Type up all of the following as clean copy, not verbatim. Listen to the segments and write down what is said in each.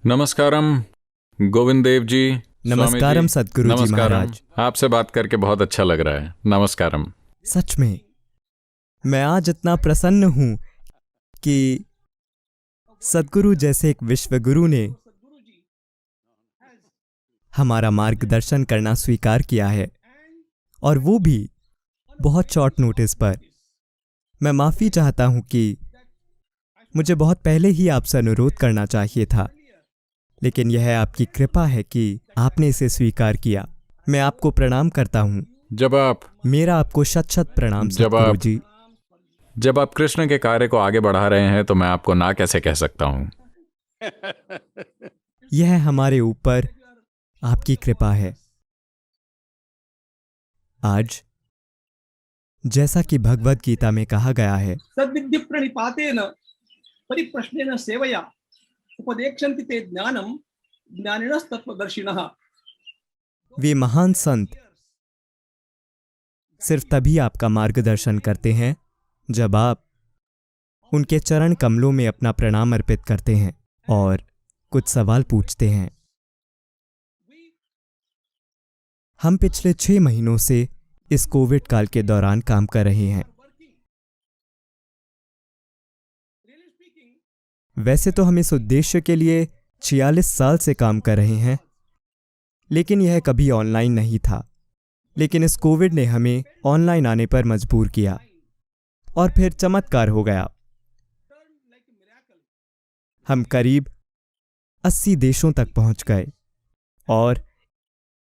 नमस्कारम गोविंद देव जी। नमस्कारम स्वामी सद्गुरु जी नमस्कारम। महाराज। आपसे बात करके बहुत अच्छा लग रहा है। नमस्कारम। सच में मैं आज इतना प्रसन्न हूं कि सद्गुरु जैसे एक विश्वगुरु ने हमारा मार्गदर्शन करना स्वीकार किया है, और वो भी बहुत शॉर्ट नोटिस पर। मैं माफ़ी चाहता हूं कि मुझे बहुत पहले ही आपसे अनुरोध करना चाहिए था, लेकिन यह आपकी कृपा है कि आपने इसे स्वीकार किया। मैं आपको प्रणाम करता हूं। मेरा आपको शत शत प्रणाम सद्गुरु जी। जब आप कृष्ण के कार्य को आगे बढ़ा रहे हैं तो मैं आपको ना कैसे कह सकता हूं। यह हमारे ऊपर आपकी कृपा है। आज जैसा कि भगवद गीता में कहा गया है, सद्विद्य प्रणिपातेन परिप्रश्नेन सेवया उपदेक्षन्ति ते ज्ञानम ज्ञानिनस्तत्वदर्शिनः। वे महान संत सिर्फ तभी आपका मार्गदर्शन करते हैं जब आप उनके चरण कमलों में अपना प्रणाम अर्पित करते हैं और कुछ सवाल पूछते हैं। हम पिछले 6 महीनों से इस कोविड काल के दौरान काम कर रहे हैं। वैसे तो हम इस उद्देश्य के लिए 46 साल से काम कर रहे हैं, लेकिन यह कभी ऑनलाइन नहीं था। लेकिन इस कोविड ने हमें ऑनलाइन आने पर मजबूर किया, और फिर चमत्कार हो गया। हम करीब 80 देशों तक पहुंच गए, और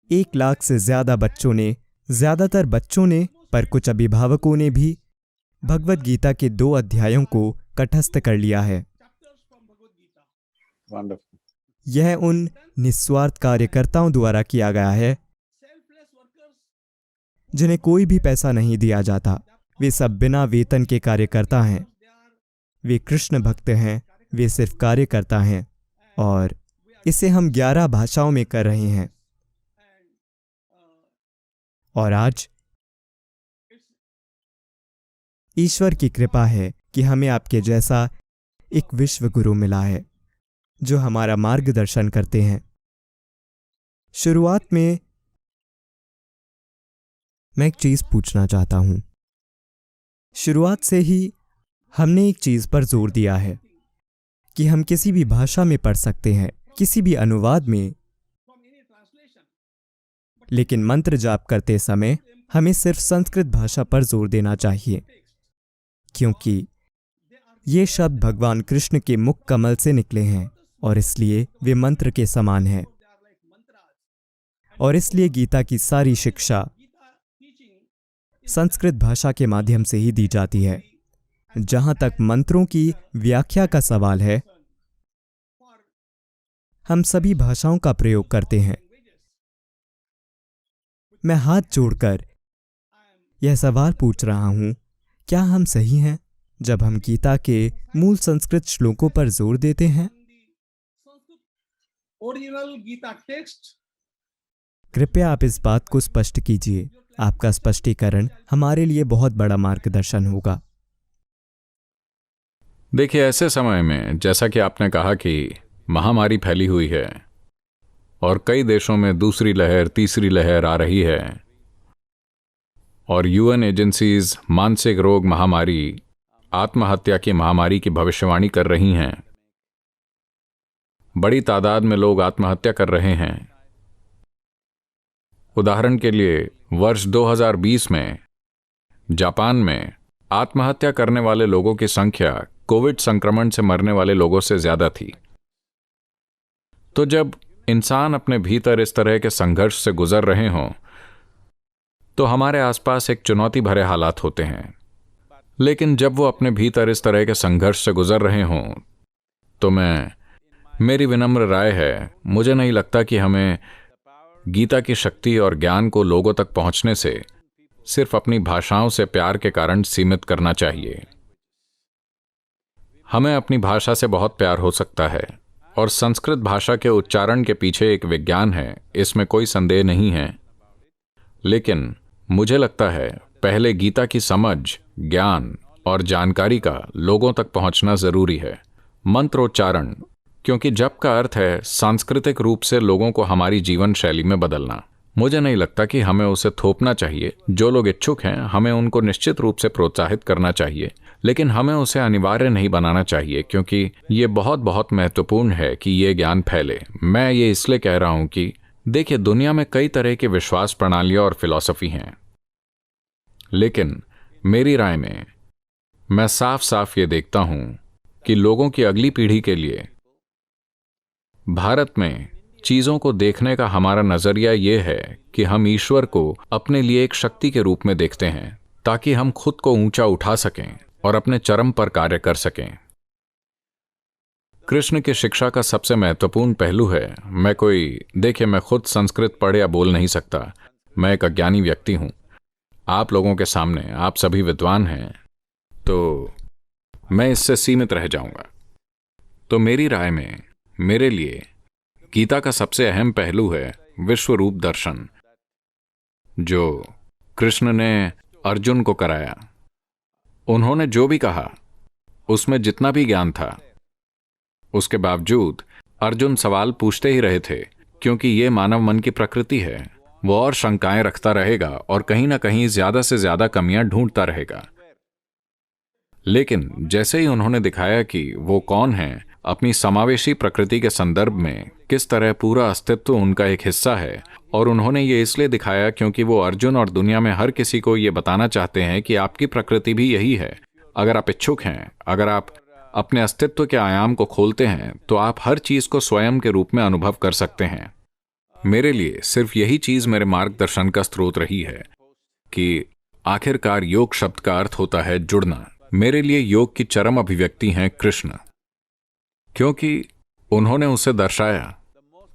1 लाख से ज्यादातर बच्चों ने पर कुछ अभिभावकों ने भी भगवद गीता के 2 अध्यायों को कंठस्थ कर लिया है। यह उन निस्वार्थ कार्यकर्ताओं द्वारा किया गया है जिन्हें कोई भी पैसा नहीं दिया जाता। वे सब बिना वेतन के कार्यकर्ता हैं। वे कृष्ण भक्त हैं। वे सिर्फ कार्यकर्ता हैं, और इसे हम 11 भाषाओं में कर रहे हैं। और आज ईश्वर की कृपा है कि हमें आपके जैसा एक विश्व गुरु मिला है जो हमारा मार्गदर्शन करते हैं। शुरुआत में मैं एक चीज पूछना चाहता हूं। शुरुआत से ही हमने एक चीज पर जोर दिया है कि हम किसी भी भाषा में पढ़ सकते हैं, किसी भी अनुवाद में, लेकिन मंत्र जाप करते समय हमें सिर्फ संस्कृत भाषा पर जोर देना चाहिए, क्योंकि ये शब्द भगवान कृष्ण के मुख कमल से निकले हैं, और इसलिए वे मंत्र के समान हैं। और इसलिए गीता की सारी शिक्षा संस्कृत भाषा के माध्यम से ही दी जाती है। जहां तक मंत्रों की व्याख्या का सवाल है, हम सभी भाषाओं का प्रयोग करते हैं। मैं हाथ जोड़कर यह सवाल पूछ रहा हूं, क्या हम सही हैं जब हम गीता के मूल संस्कृत श्लोकों पर जोर देते हैं? Original Gita text. कृपया आप इस बात को स्पष्ट कीजिए। आपका स्पष्टीकरण हमारे लिए बहुत बड़ा मार्गदर्शन होगा। देखिए, ऐसे समय में जैसा कि आपने कहा कि महामारी फैली हुई है और कई देशों में दूसरी लहर, तीसरी लहर आ रही है, और यूएन एजेंसीज मानसिक रोग महामारी, आत्महत्या की महामारी की भविष्यवाणी कर रही हैं। बड़ी तादाद में लोग आत्महत्या कर रहे हैं। उदाहरण के लिए, वर्ष 2020 में जापान में आत्महत्या करने वाले लोगों की संख्या कोविड संक्रमण से मरने वाले लोगों से ज्यादा थी। तो जब इंसान अपने भीतर इस तरह के संघर्ष से गुजर रहे हों, तो हमारे आसपास एक चुनौती भरे हालात होते हैं। लेकिन जब वो अपने भीतर इस तरह के संघर्ष से गुजर रहे हों, तो मेरी विनम्र राय है, मुझे नहीं लगता कि हमें गीता की शक्ति और ज्ञान को लोगों तक पहुंचने से सिर्फ अपनी भाषाओं से प्यार के कारण सीमित करना चाहिए। हमें अपनी भाषा से बहुत प्यार हो सकता है, और संस्कृत भाषा के उच्चारण के पीछे एक विज्ञान है, इसमें कोई संदेह नहीं है। लेकिन मुझे लगता है पहले गीता की समझ, ज्ञान और जानकारी का लोगों तक पहुंचना जरूरी है। मंत्रोच्चारण क्योंकि जप का अर्थ है सांस्कृतिक रूप से लोगों को हमारी जीवन शैली में बदलना। मुझे नहीं लगता कि हमें उसे थोपना चाहिए। जो लोग इच्छुक हैं हमें उनको निश्चित रूप से प्रोत्साहित करना चाहिए, लेकिन हमें उसे अनिवार्य नहीं बनाना चाहिए, क्योंकि ये बहुत बहुत महत्वपूर्ण है कि ये ज्ञान फैले। मैं ये इसलिए कह रहा हूं कि देखिए, दुनिया में कई तरह की विश्वास प्रणालियां और फिलॉसफी हैं, लेकिन मेरी राय में मैं साफ साफ ये देखता हूं कि लोगों की अगली पीढ़ी के लिए भारत में चीजों को देखने का हमारा नजरिया ये है कि हम ईश्वर को अपने लिए एक शक्ति के रूप में देखते हैं, ताकि हम खुद को ऊंचा उठा सकें और अपने चरम पर कार्य कर सकें। कृष्ण की शिक्षा का सबसे महत्वपूर्ण पहलू है, मैं खुद संस्कृत पढ़ या बोल नहीं सकता, मैं एक अज्ञानी व्यक्ति हूं। आप लोगों के सामने आप सभी विद्वान हैं, तो मैं इससे सीमित रह जाऊंगा। तो मेरी राय में मेरे लिए गीता का सबसे अहम पहलू है विश्व रूप दर्शन, जो कृष्ण ने अर्जुन को कराया। उन्होंने जो भी कहा उसमें जितना भी ज्ञान था, उसके बावजूद अर्जुन सवाल पूछते ही रहे थे, क्योंकि ये मानव मन की प्रकृति है। वो और शंकाएं रखता रहेगा और कहीं ना कहीं ज्यादा से ज्यादा कमियां ढूंढता रहेगा। लेकिन जैसे ही उन्होंने दिखाया कि वो कौन है, अपनी समावेशी प्रकृति के संदर्भ में किस तरह पूरा अस्तित्व उनका एक हिस्सा है, और उन्होंने ये इसलिए दिखाया क्योंकि वो अर्जुन और दुनिया में हर किसी को ये बताना चाहते हैं कि आपकी प्रकृति भी यही है। अगर आप इच्छुक हैं, अगर आप अपने अस्तित्व के आयाम को खोलते हैं, तो आप हर चीज को स्वयं के रूप में अनुभव कर सकते हैं। मेरे लिए सिर्फ यही चीज मेरे मार्गदर्शन का स्रोत रही है कि आखिरकार योग शब्द का अर्थ होता है जुड़ना। मेरे लिए योग की चरम अभिव्यक्ति हैं कृष्ण, क्योंकि उन्होंने उसे दर्शाया।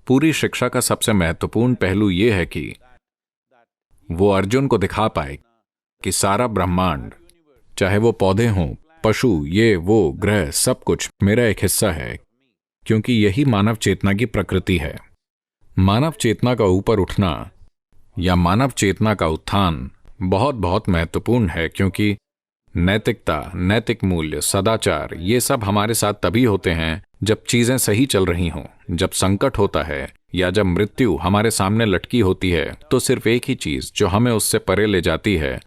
पूरी शिक्षा का सबसे महत्वपूर्ण पहलू यह है कि वो अर्जुन को दिखा पाए कि सारा ब्रह्मांड, चाहे वो पौधे हों, पशु, ये वो ग्रह, सब कुछ मेरा एक हिस्सा है, क्योंकि यही मानव चेतना की प्रकृति है। मानव चेतना का ऊपर उठना या मानव चेतना का उत्थान बहुत बहुत महत्वपूर्ण है, क्योंकि नैतिकता, नैतिक मूल्य, सदाचार, ये सब हमारे साथ तभी होते हैं जब चीजें सही चल रही हों। जब संकट होता है या जब मृत्यु हमारे सामने लटकी होती है, तो सिर्फ एक ही चीज जो हमें उससे परे ले जाती है,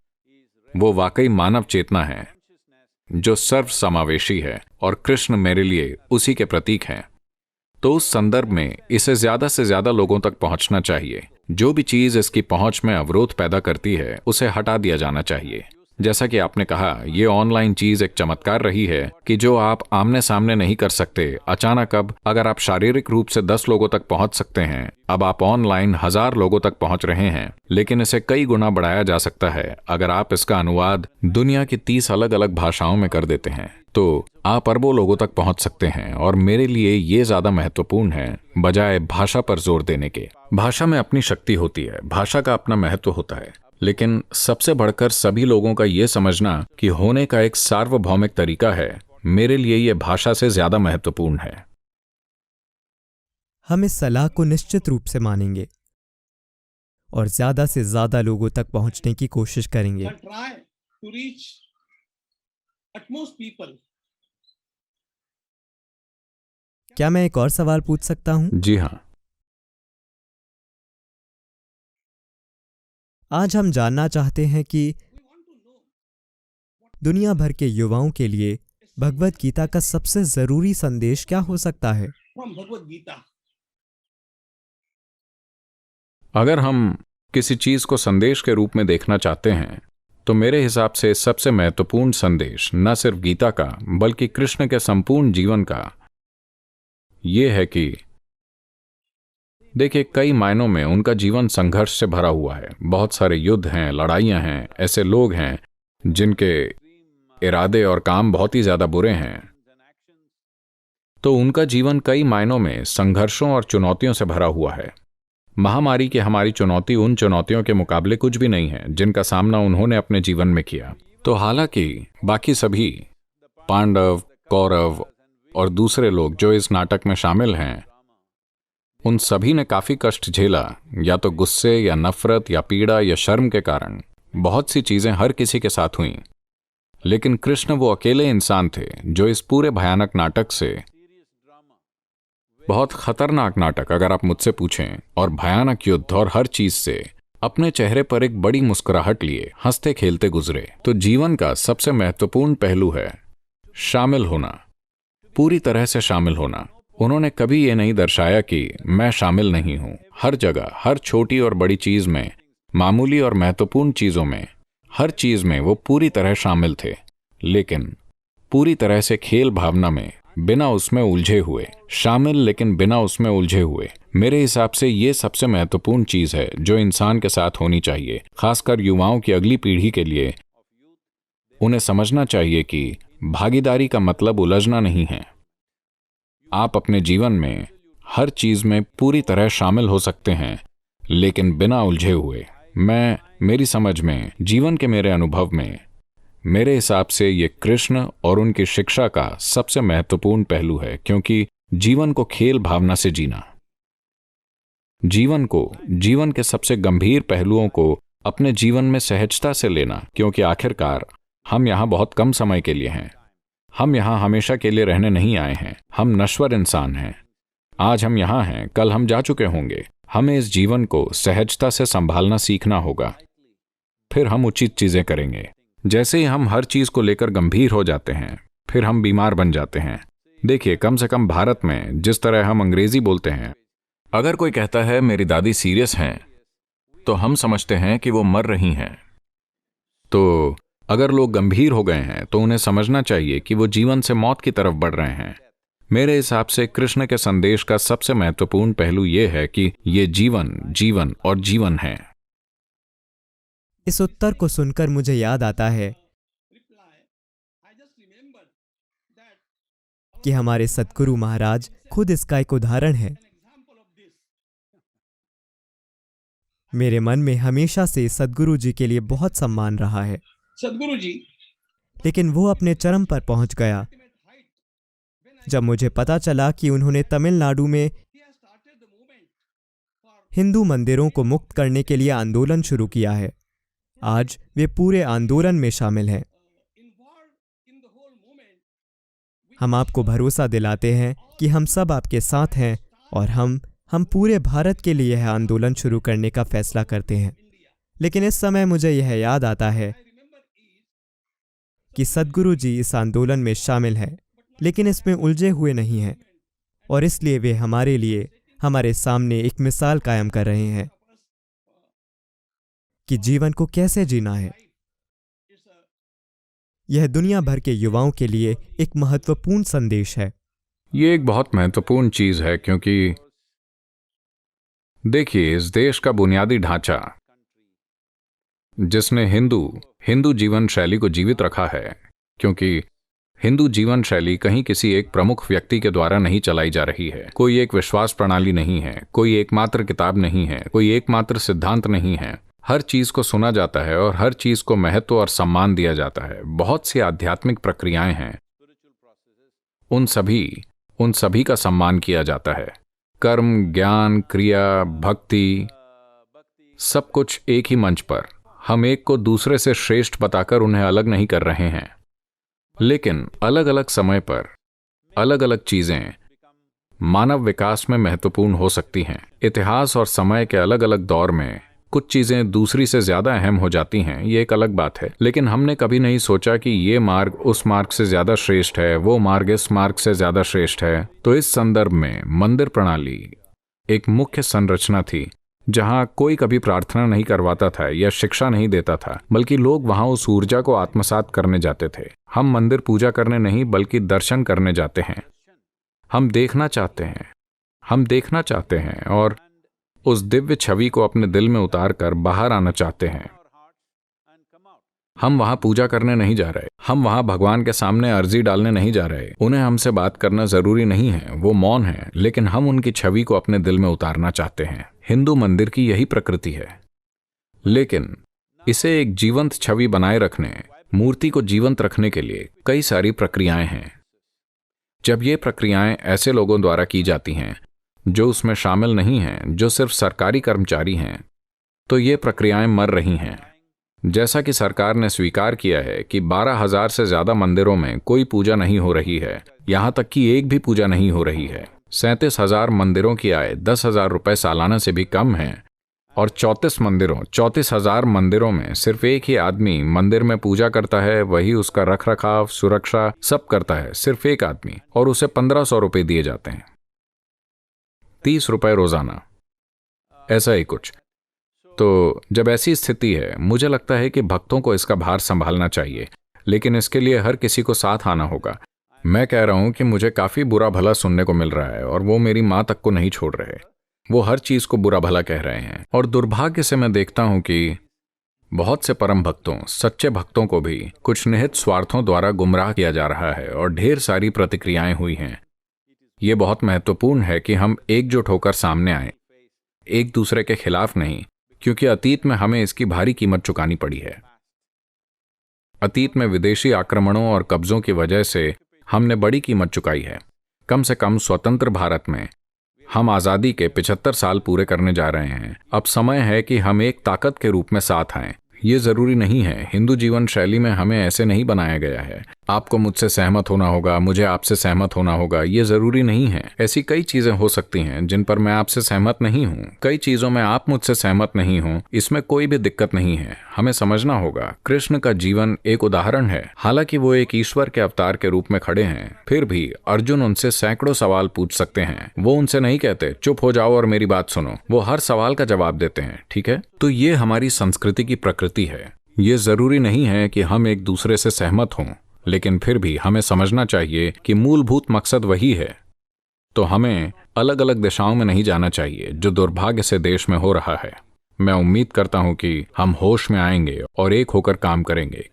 वो वाकई मानव चेतना है, जो सर्व समावेशी है, और कृष्ण मेरे लिए उसी के प्रतीक हैं। तो उस संदर्भ में इसे ज्यादा से ज्यादा लोगों तक पहुंचना चाहिए। जो भी चीज इसकी पहुंच में अवरोध पैदा करती है, उसे हटा दिया जाना चाहिए। जैसा कि आपने कहा, ये ऑनलाइन चीज एक चमत्कार रही है कि जो आप आमने सामने नहीं कर सकते, अचानक अब अगर आप शारीरिक रूप से 10 लोगों तक पहुंच सकते हैं, अब आप ऑनलाइन 1000 लोगों तक पहुंच रहे हैं। लेकिन इसे कई गुना बढ़ाया जा सकता है अगर आप इसका अनुवाद दुनिया की 30 अलग अलग भाषाओं में कर देते हैं, तो आप अरबों लोगों तक पहुंच सकते हैं। और मेरे लिए ये ज्यादा महत्वपूर्ण है बजाय भाषा पर जोर देने के। भाषा में अपनी शक्ति होती है, भाषा का अपना महत्व होता है, लेकिन सबसे बढ़कर सभी लोगों का यह समझना कि होने का एक सार्वभौमिक तरीका है, मेरे लिए यह भाषा से ज्यादा महत्वपूर्ण है। हम इस सलाह को निश्चित रूप से मानेंगे और ज्यादा से ज्यादा लोगों तक पहुंचने की कोशिश करेंगे। and try to reach utmost people. क्या मैं एक और सवाल पूछ सकता हूं? जी हाँ। आज हम जानना चाहते हैं कि दुनिया भर के युवाओं के लिए भगवत गीता का सबसे जरूरी संदेश क्या हो सकता है? From Bhagavad Gita. अगर हम किसी चीज को संदेश के रूप में देखना चाहते हैं, तो मेरे हिसाब से सबसे महत्वपूर्ण संदेश न सिर्फ गीता का बल्कि कृष्ण के संपूर्ण जीवन का ये है कि देखिए, कई मायनों में उनका जीवन संघर्ष से भरा हुआ है। बहुत सारे युद्ध हैं, लड़ाइयां हैं, ऐसे लोग हैं जिनके इरादे और काम बहुत ही ज्यादा बुरे हैं। तो उनका जीवन कई मायनों में संघर्षों और चुनौतियों से भरा हुआ है। महामारी की हमारी चुनौती उन चुनौतियों के मुकाबले कुछ भी नहीं है जिनका सामना उन्होंने अपने जीवन में किया। तो हालांकि बाकी सभी पांडव, कौरव और दूसरे लोग जो इस नाटक में शामिल हैं, उन सभी ने काफी कष्ट झेला, या तो गुस्से या नफरत या पीड़ा या शर्म के कारण। बहुत सी चीजें हर किसी के साथ हुईं, लेकिन कृष्ण वो अकेले इंसान थे जो इस पूरे भयानक नाटक से बहुत खतरनाक नाटक अगर आप मुझसे पूछें, और भयानक युद्ध और हर चीज से अपने चेहरे पर एक बड़ी मुस्कुराहट लिए हंसते खेलते गुजरे। तो जीवन का सबसे महत्वपूर्ण पहलू है शामिल होना, पूरी तरह से शामिल होना। उन्होंने कभी ये नहीं दर्शाया कि मैं शामिल नहीं हूं। हर जगह, हर छोटी और बड़ी चीज में, मामूली और महत्वपूर्ण चीजों में, हर चीज में वो पूरी तरह शामिल थे, लेकिन पूरी तरह से खेल भावना में, बिना उसमें उलझे हुए। शामिल लेकिन बिना उसमें उलझे हुए। मेरे हिसाब से ये सबसे महत्वपूर्ण चीज है जो इंसान के साथ होनी चाहिए, खासकर युवाओं की अगली पीढ़ी के लिए। उन्हें समझना चाहिए कि भागीदारी का मतलब उलझना नहीं है। आप अपने जीवन में हर चीज में पूरी तरह शामिल हो सकते हैं, लेकिन बिना उलझे हुए। मेरी समझ में, जीवन के मेरे अनुभव में, मेरे हिसाब से ये कृष्ण और उनकी शिक्षा का सबसे महत्वपूर्ण पहलू है, क्योंकि जीवन को खेल भावना से जीना, जीवन के सबसे गंभीर पहलुओं को अपने जीवन में सहजता से लेना, क्योंकि आखिरकार हम यहाँ बहुत कम समय के लिए हैं। हम यहाँ हमेशा के लिए रहने नहीं आए हैं। हम नश्वर इंसान हैं। आज हम यहाँ हैं, कल हम जा चुके होंगे। हमें इस जीवन को सहजता से संभालना सीखना होगा, फिर हम उचित चीजें करेंगे। जैसे ही हम हर चीज को लेकर गंभीर हो जाते हैं, फिर हम बीमार बन जाते हैं। देखिए, कम से कम भारत में जिस तरह हम अंग्रेजी बोलते हैं, अगर कोई कहता है मेरी दादी सीरियस हैं, तो हम समझते हैं कि वो मर रही हैं। तो अगर लोग गंभीर हो गए हैं तो उन्हें समझना चाहिए कि वो जीवन से मौत की तरफ बढ़ रहे हैं। मेरे हिसाब से कृष्ण के संदेश का सबसे महत्वपूर्ण पहलू यह है कि ये जीवन और जीवन है। इस उत्तर को सुनकर मुझे याद आता है कि हमारे सद्गुरु महाराज खुद इसका एक उदाहरण है। मेरे मन में हमेशा से सद्गुरु जी के लिए बहुत सम्मान रहा है, सद्गुरु जी, लेकिन वो अपने चरम पर पहुंच गया जब मुझे पता चला कि उन्होंने तमिलनाडु में हिंदू मंदिरों को मुक्त करने के लिए आंदोलन शुरू किया है। आज वे पूरे आंदोलन में शामिल हैं। हम आपको भरोसा दिलाते हैं कि हम सब आपके साथ हैं और हम पूरे भारत के लिए यह आंदोलन शुरू करने का फैसला करते हैं। लेकिन इस समय मुझे यह याद आता है कि सद्गुरु जी इस आंदोलन में शामिल हैं, लेकिन इसमें उलझे हुए नहीं हैं, और इसलिए वे हमारे लिए, हमारे सामने एक मिसाल कायम कर रहे हैं कि जीवन को कैसे जीना है। यह दुनिया भर के युवाओं के लिए एक महत्वपूर्ण संदेश है। ये एक बहुत महत्वपूर्ण चीज है, क्योंकि देखिए, इस देश का बुनियादी ढांचा जिसने हिंदू जीवन शैली को जीवित रखा है, क्योंकि हिंदू जीवन शैली कहीं किसी एक प्रमुख व्यक्ति के द्वारा नहीं चलाई जा रही है। कोई एक विश्वास प्रणाली नहीं है, कोई एकमात्र किताब नहीं है, कोई एकमात्र सिद्धांत नहीं है। हर चीज को सुना जाता है और हर चीज को महत्व और सम्मान दिया जाता है। बहुत सी आध्यात्मिक प्रक्रियाएं हैं, उन सभी का सम्मान किया जाता है। कर्म, ज्ञान, क्रिया, भक्ति, सब कुछ एक ही मंच पर। हम एक को दूसरे से श्रेष्ठ बताकर उन्हें अलग नहीं कर रहे हैं, लेकिन अलग अलग समय पर अलग अलग चीजें मानव विकास में महत्वपूर्ण हो सकती हैं। इतिहास और समय के अलग अलग दौर में कुछ चीजें दूसरी से ज्यादा अहम हो जाती हैं, ये एक अलग बात है। लेकिन हमने कभी नहीं सोचा कि ये मार्ग उस मार्ग से ज्यादा श्रेष्ठ है, वो मार्ग इस मार्ग से ज्यादा श्रेष्ठ है। तो इस संदर्भ में मंदिर प्रणाली एक मुख्य संरचना थी, जहां कोई कभी प्रार्थना नहीं करवाता था या शिक्षा नहीं देता था, बल्कि लोग वहां उस ऊर्जा को आत्मसात करने जाते थे। हम मंदिर पूजा करने नहीं, बल्कि दर्शन करने जाते हैं। हम देखना चाहते हैं और उस दिव्य छवि को अपने दिल में उतार कर बाहर आना चाहते हैं। हम वहां पूजा करने नहीं जा रहे, हम वहां भगवान के सामने अर्जी डालने नहीं जा रहे। उन्हें हमसे बात करना जरूरी नहीं है, वो मौन है, लेकिन हम उनकी छवि को अपने दिल में उतारना चाहते हैं। हिंदू मंदिर की यही प्रकृति है, लेकिन इसे एक जीवंत छवि बनाए रखने, मूर्ति को जीवंत रखने के लिए कई सारी प्रक्रियाएं हैं। जब ये प्रक्रियाएं ऐसे लोगों द्वारा की जाती हैं जो उसमें शामिल नहीं हैं, जो सिर्फ सरकारी कर्मचारी हैं, तो ये प्रक्रियाएं मर रही हैं। जैसा कि सरकार ने स्वीकार किया है कि 12,000 से ज्यादा मंदिरों में कोई पूजा नहीं हो रही है, यहां तक कि एक भी पूजा नहीं हो रही है। 37,000 मंदिरों की आय 10,000 रुपये सालाना से भी कम है और 34,000 मंदिरों में सिर्फ एक ही आदमी मंदिर में पूजा करता है, वही उसका रख रखाव सुरक्षा सब करता है, सिर्फ एक आदमी, और उसे 1,500 रुपये दिए जाते हैं, 30 रुपये रोजाना, ऐसा ही कुछ। तो जब ऐसी स्थिति है, मुझे लगता है कि भक्तों को इसका भार संभालना चाहिए, लेकिन इसके लिए हर किसी को साथ आना होगा। मैं कह रहा हूं कि मुझे काफी बुरा भला सुनने को मिल रहा है और वो मेरी माँ तक को नहीं छोड़ रहे। वो हर चीज को बुरा भला कह रहे हैं और दुर्भाग्य से मैं देखता हूं कि बहुत से परम भक्तों, सच्चे भक्तों को भी कुछ निहित स्वार्थों द्वारा गुमराह किया जा रहा है और ढेर सारी प्रतिक्रियाएं हुई हैं। ये बहुत महत्वपूर्ण है कि हम एकजुट होकर सामने आए, एक दूसरे के खिलाफ नहीं, क्योंकि अतीत में हमें इसकी भारी कीमत चुकानी पड़ी है। अतीत में विदेशी आक्रमणों और कब्जों की वजह से हमने बड़ी कीमत चुकाई है। कम से कम स्वतंत्र भारत में हम आज़ादी के 75 साल पूरे करने जा रहे हैं। अब समय है कि हम एक ताकत के रूप में साथ आएं। ये जरूरी नहीं है, हिंदू जीवन शैली में हमें ऐसे नहीं बनाया गया है। आपको मुझसे सहमत होना होगा, मुझे आपसे सहमत होना होगा, ये जरूरी नहीं है। ऐसी कई चीजें हो सकती हैं जिन पर मैं आपसे सहमत नहीं हूँ, कई चीजों में आप मुझसे सहमत नहीं हो, इसमें कोई भी दिक्कत नहीं है। हमें समझना होगा, कृष्ण का जीवन एक उदाहरण है। हालांकि वो एक ईश्वर के अवतार के रूप में खड़े हैं, फिर भी अर्जुन उनसे सैकड़ों सवाल पूछ सकते हैं। वो उनसे नहीं कहते चुप हो जाओ और मेरी बात सुनो, वो हर सवाल का जवाब देते हैं। ठीक है, तो ये हमारी संस्कृति की प्रकृति है। ये जरूरी नहीं है कि हम एक दूसरे से सहमत हों, लेकिन फिर भी हमें समझना चाहिए कि मूलभूत मकसद वही है। तो हमें अलग अलग दिशाओं में नहीं जाना चाहिए, जो दुर्भाग्य से देश में हो रहा है। मैं उम्मीद करता हूं कि हम होश में आएंगे और एक होकर काम करेंगे,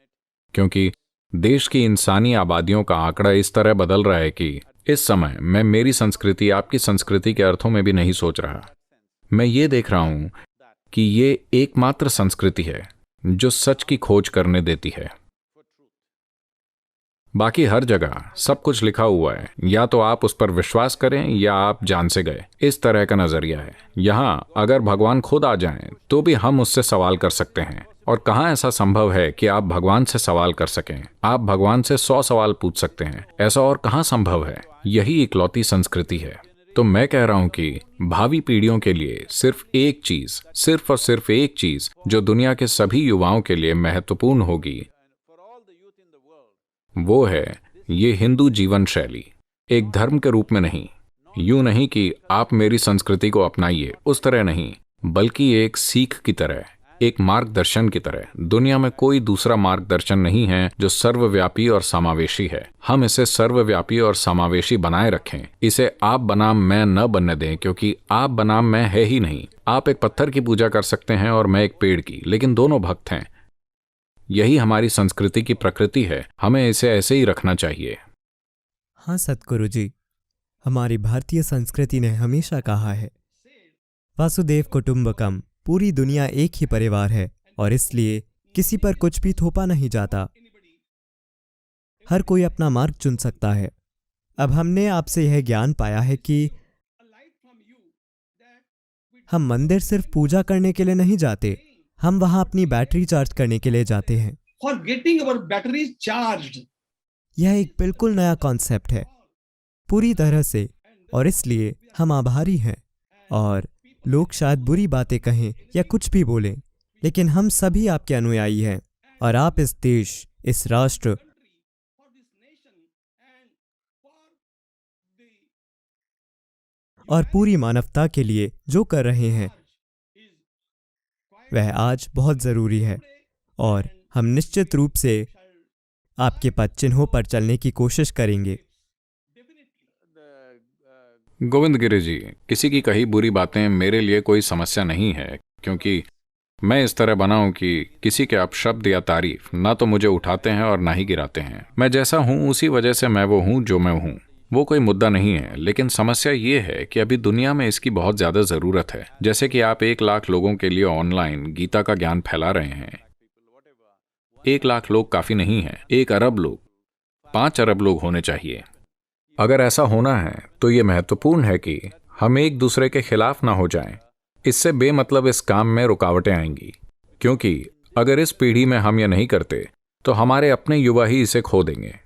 क्योंकि देश की इंसानी आबादियों का आंकड़ा इस तरह बदल रहा है कि इस समय मैं मेरी संस्कृति आपकी संस्कृति के अर्थों में भी नहीं सोच रहा। मैं ये देख रहा हूं कि ये एकमात्र संस्कृति है जो सच की खोज करने देती है। बाकी हर जगह सब कुछ लिखा हुआ है, या तो आप उस पर विश्वास करें या आप जान से गए, इस तरह का नजरिया है। यहाँ अगर भगवान खुद आ जाएं तो भी हम उससे सवाल कर सकते हैं, और कहाँ ऐसा संभव है कि आप भगवान से सवाल कर सकें? आप भगवान से 100 सवाल पूछ सकते हैं, ऐसा और कहाँ संभव है? यही इकलौती संस्कृति है। तो मैं कह रहा हूं कि भावी पीढ़ियों के लिए सिर्फ एक चीज, सिर्फ और सिर्फ एक चीज जो दुनिया के सभी युवाओं के लिए महत्वपूर्ण होगी, वो है ये हिंदू जीवन शैली। एक धर्म के रूप में नहीं, यूं नहीं कि आप मेरी संस्कृति को अपनाइए, उस तरह नहीं, बल्कि एक सीख की तरह, एक मार्गदर्शन की तरह। दुनिया में कोई दूसरा मार्गदर्शन नहीं है जो सर्वव्यापी और समावेशी है। हम इसे सर्वव्यापी और समावेशी बनाए रखें। इसे आप बनाम मैं न बनने दें, क्योंकि आप बनाम मैं है ही नहीं। आप एक पत्थर की पूजा कर सकते हैं और मैं एक पेड़ की, लेकिन दोनों भक्त हैं। यही हमारी संस्कृति की प्रकृति है, हमें इसे ऐसे ही रखना चाहिए। हाँ सतगुरु जी, हमारी भारतीय संस्कृति ने हमेशा कहा है वासुदेव कुटुंबकम, पूरी दुनिया एक ही परिवार है, और इसलिए किसी पर कुछ भी थोपा नहीं जाता। हर कोई अपना मार्ग चुन सकता है। अब हमने आपसे यह ज्ञान पाया है कि हम मंदिर सिर्फ पूजा करने के लिए नहीं जाते, हम वहां अपनी बैटरी चार्ज करने के लिए जाते हैं। For getting our batteries charged. यह एक बिल्कुल नया कॉन्सेप्ट है, पूरी तरह से, और इसलिए हम आभारी हैं। और लोग शायद बुरी बातें कहें या कुछ भी बोलें, लेकिन हम सभी आपके अनुयायी हैं, और आप इस देश, इस राष्ट्र और पूरी मानवता के लिए जो कर रहे हैं वह आज बहुत जरूरी है, और हम निश्चित रूप से आपके पद चिन्हों पर चलने की कोशिश करेंगे। गोविंद गिरी जी, किसी की कही बुरी बातें मेरे लिए कोई समस्या नहीं है, क्योंकि मैं इस तरह बना हूं कि किसी के अपशब्द या तारीफ ना तो मुझे उठाते हैं और ना ही गिराते हैं। मैं जैसा हूं उसी वजह से मैं वो हूं जो मैं हूं। वो कोई मुद्दा नहीं है, लेकिन समस्या ये है कि अभी दुनिया में इसकी बहुत ज्यादा जरूरत है। जैसे कि आप 1 लाख लोगों के लिए ऑनलाइन गीता का ज्ञान फैला रहे हैं। 1 लाख लोग काफी नहीं है, 1 अरब लोग, 5 अरब लोग होने चाहिए। अगर ऐसा होना है तो ये महत्वपूर्ण है कि हम एक दूसरे के खिलाफ ना हो जाएं। इससे बेमतलब इस काम में रुकावटें आएंगी, क्योंकि अगर इस पीढ़ी में हम ये नहीं करते तो हमारे अपने युवा ही इसे खो देंगे।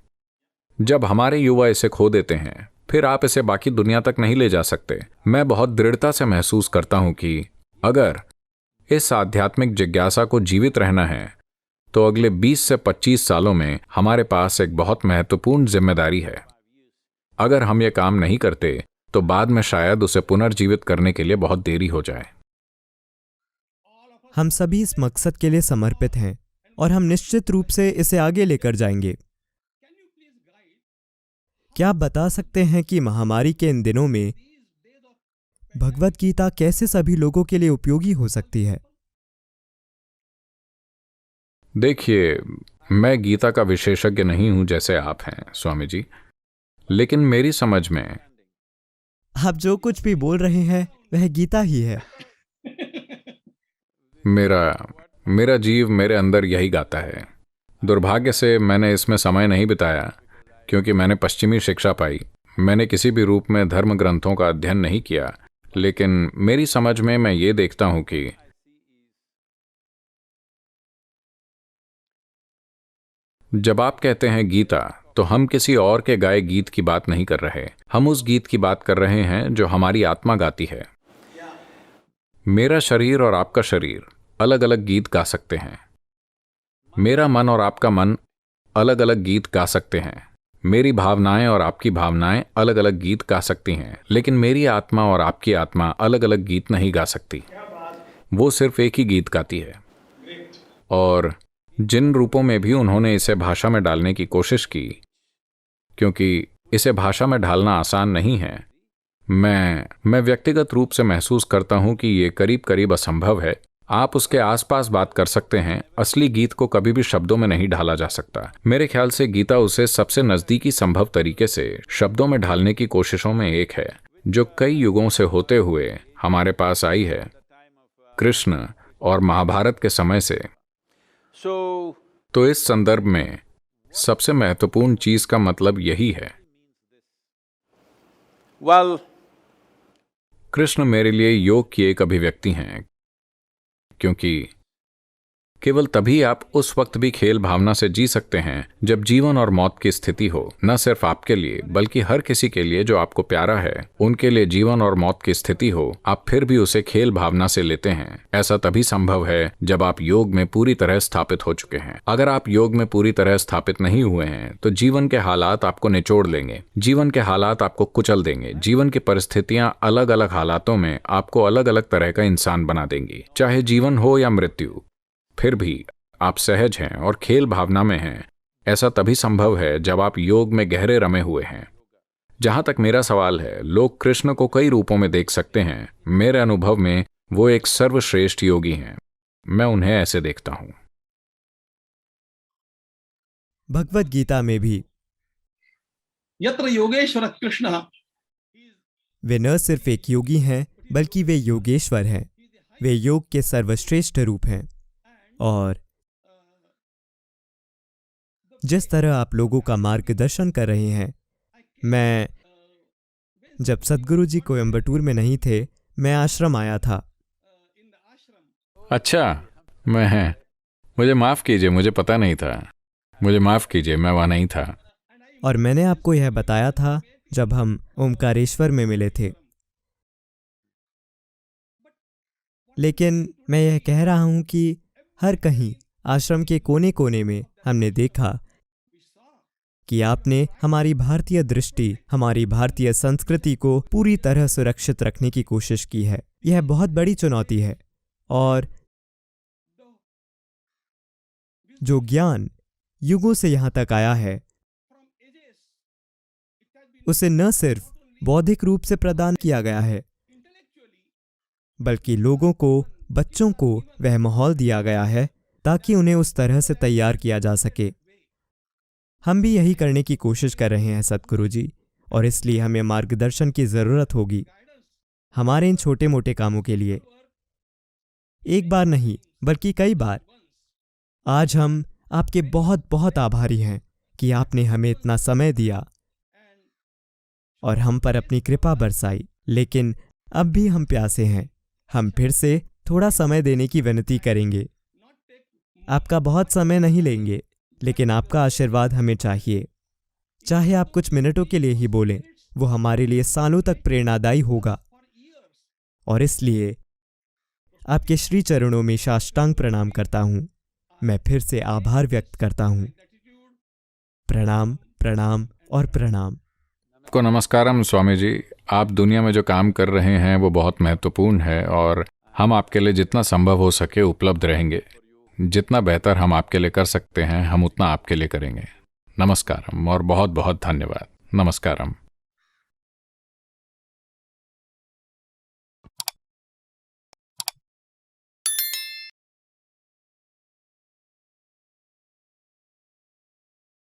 जब हमारे युवा इसे खो देते हैं फिर आप इसे बाकी दुनिया तक नहीं ले जा सकते। मैं बहुत दृढ़ता से महसूस करता हूं कि अगर इस आध्यात्मिक जिज्ञासा को जीवित रहना है तो अगले 20 से 25 सालों में हमारे पास एक बहुत महत्वपूर्ण जिम्मेदारी है। अगर हम ये काम नहीं करते तो बाद में शायद उसे पुनर्जीवित करने के लिए बहुत देरी हो जाए। हम सभी इस मकसद के लिए समर्पित हैं और हम निश्चित रूप से इसे आगे लेकर जाएंगे। क्या आप बता सकते हैं कि महामारी के इन दिनों में भगवत गीता कैसे सभी लोगों के लिए उपयोगी हो सकती है? देखिए, मैं गीता का विशेषज्ञ नहीं हूं जैसे आप हैं स्वामी जी, लेकिन मेरी समझ में आप जो कुछ भी बोल रहे हैं वह गीता ही है। मेरा जीव मेरे अंदर यही गाता है। दुर्भाग्य से मैंने इसमें समय नहीं बिताया क्योंकि मैंने पश्चिमी शिक्षा पाई। मैंने किसी भी रूप में धर्म ग्रंथों का अध्ययन नहीं किया, लेकिन मेरी समझ में मैं ये देखता हूं कि जब आप कहते हैं गीता तो हम किसी और के गाए गीत की बात नहीं कर रहे। हम उस गीत की बात कर रहे हैं जो हमारी आत्मा गाती है। मेरा शरीर और आपका शरीर अलग अलग गीत गा सकते हैं। मेरा मन और आपका मन अलग अलग गीत गा सकते हैं। मेरी भावनाएं और आपकी भावनाएं अलग अलग गीत गा सकती हैं, लेकिन मेरी आत्मा और आपकी आत्मा अलग अलग गीत नहीं गा सकती। वो सिर्फ एक ही गीत गाती है। और जिन रूपों में भी उन्होंने इसे भाषा में डालने की कोशिश की, क्योंकि इसे भाषा में ढालना आसान नहीं है, मैं व्यक्तिगत रूप से महसूस करता हूं कि ये करीब करीब असंभव है। आप उसके आसपास बात कर सकते हैं, असली गीत को कभी भी शब्दों में नहीं ढाला जा सकता। मेरे ख्याल से गीता उसे सबसे नजदीकी संभव तरीके से शब्दों में ढालने की कोशिशों में एक है, जो कई युगों से होते हुए हमारे पास आई है, कृष्ण और महाभारत के समय से। तो इस संदर्भ में सबसे महत्वपूर्ण चीज का मतलब यही है। कृष्ण मेरे लिए योग की एक अभिव्यक्ति हैं, क्योंकि केवल तभी आप उस वक्त भी खेल भावना से जी सकते हैं जब जीवन और मौत की स्थिति हो। न सिर्फ आपके लिए बल्कि हर किसी के लिए जो आपको प्यारा है, उनके लिए जीवन और मौत की स्थिति हो, आप फिर भी उसे खेल भावना से लेते हैं। ऐसा तभी संभव है जब आप योग में पूरी तरह स्थापित हो चुके हैं। अगर आप योग में पूरी तरह स्थापित नहीं हुए हैं तो जीवन के हालात आपको निचोड़ लेंगे, जीवन के हालात आपको कुचल देंगे। जीवन की परिस्थितियां अलग अलग हालातों में आपको अलग अलग तरह का इंसान बना देंगी, चाहे जीवन हो या मृत्यु। फिर भी आप सहज हैं और खेल भावना में हैं। ऐसा तभी संभव है जब आप योग में गहरे रमे हुए हैं। जहां तक मेरा सवाल है, लोग कृष्ण को कई रूपों में देख सकते हैं। मेरे अनुभव में वो एक सर्वश्रेष्ठ योगी हैं। मैं उन्हें ऐसे देखता हूं। भगवत गीता में भी यत्र योगेश्वर कृष्ण, वे न सिर्फ एक योगी हैं बल्कि वे योगेश्वर हैं। वे योग के सर्वश्रेष्ठ रूप हैं। और जिस तरह आप लोगों का मार्गदर्शन कर रहे हैं, मैं जब सद्गुरु जी कोयम्बटूर में नहीं थे, मैं आश्रम आया था। अच्छा, मुझे माफ कीजिए, मुझे पता नहीं था। मुझे माफ कीजिए, मैं वहां नहीं था। और मैंने आपको यह बताया था जब हम ओमकारेश्वर में मिले थे। लेकिन मैं यह कह रहा हूं कि हर कहीं आश्रम के कोने कोने में हमने देखा कि आपने हमारी भारतीय दृष्टि, हमारी भारतीय संस्कृति को पूरी तरह सुरक्षित रखने की कोशिश की है। यह बहुत बड़ी चुनौती है। और जो ज्ञान युगों से यहाँ तक आया है, उसे न सिर्फ बौद्धिक रूप से प्रदान किया गया है, बल्कि लोगों को, बच्चों को वह माहौल दिया गया है ताकि उन्हें उस तरह से तैयार किया जा सके। हम भी यही करने की कोशिश कर रहे हैं सद्गुरु जी, और इसलिए हमें मार्गदर्शन की जरूरत होगी हमारे इन छोटे मोटे कामों के लिए। एक बार नहीं बल्कि कई बार। आज हम आपके बहुत बहुत आभारी हैं कि आपने हमें इतना समय दिया और हम पर अपनी कृपा बरसाई। लेकिन अब भी हम प्यासे हैं। हम फिर से थोड़ा समय देने की विनती करेंगे। आपका बहुत समय नहीं लेंगे, लेकिन आपका आशीर्वाद हमें चाहिए। चाहे आप कुछ मिनटों के लिए ही बोलें, वो हमारे लिए सालों तक प्रेरणादायी होगा। और इसलिए आपके श्री चरणों में साष्टांग प्रणाम करता हूं। मैं फिर से आभार व्यक्त करता हूं। प्रणाम, प्रणाम और प्रणाम। आपको नमस्कारम स्वामी जी। आप दुनिया में जो काम कर रहे हैं वो बहुत महत्वपूर्ण है और हम आपके लिए जितना संभव हो सके उपलब्ध रहेंगे। जितना बेहतर हम आपके लिए कर सकते हैं हम उतना आपके लिए करेंगे। नमस्कारम और बहुत बहुत धन्यवाद। नमस्कारम।